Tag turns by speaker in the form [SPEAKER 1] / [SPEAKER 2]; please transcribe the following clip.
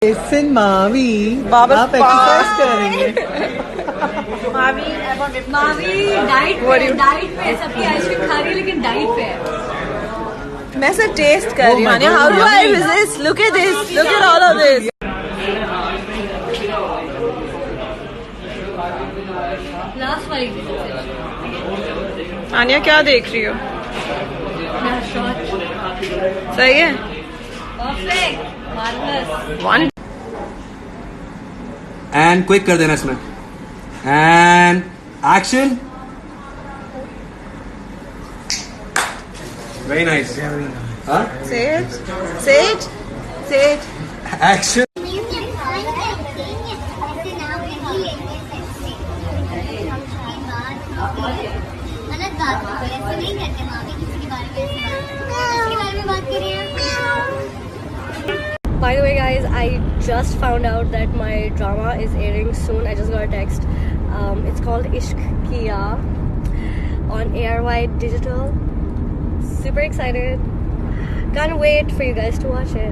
[SPEAKER 1] Listen, Mavi
[SPEAKER 2] Babar
[SPEAKER 1] आप exercise कर रही हैं।
[SPEAKER 3] मावी डाइट पे सबकी आइसक्रीम खा रही है लेकिन डाइट पे है।
[SPEAKER 2] मैं सिर्फ टेस्ट कर रही हूँ। How do I resist? Look at this. Look at all of this.
[SPEAKER 3] Last वाली
[SPEAKER 2] आनिया क्या देख रही हो? सही है।
[SPEAKER 3] Perfect marvellous.
[SPEAKER 2] One.
[SPEAKER 4] And quick कर देना इसमें and action very nice
[SPEAKER 2] Say it. Say it. Say it.
[SPEAKER 4] Action
[SPEAKER 5] गलत बात है, ऐसे नहीं करते माँ भी किसी के बारे में बात करिए।
[SPEAKER 3] By the way, guys, I just found out that my drama is airing soon. I just got a text. It's called Ishq Kiya on ARY Digital. Super excited. Can't wait for you guys to watch it.